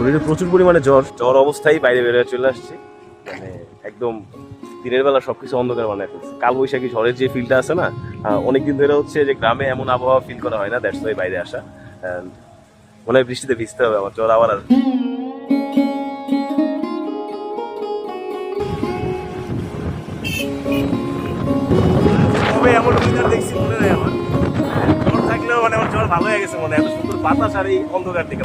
শরীরে প্রচুর পরিমাণে জ্বর জ্বর অবস্থায় বাইরে বেরোয় চলে আসছে, মানে একদম দিনের বেলা সবকিছু অন্ধকার বানায় ফেলছে। কালবৈশাখী ঝড়ের যে ফিলটা আছে না, অনেকদিন ধরে হচ্ছে যে গ্রামে এমন আবহাওয়া ফিল করা হয় না, দ্যাটস ওয়াই বাইরে আসা। মনে হয় বৃষ্টিতে ভিজতে হবে, আমার জ্বর আবার আসবে। কবে এমন ওয়েদার দেখছি মনে নেই আমার, জ্বর থাকলেও মানে আমার জ্বর ভালো হয়ে গেছে মনে হয়, এত সুন্দর বাতাস আর এই অন্ধকার দিকে।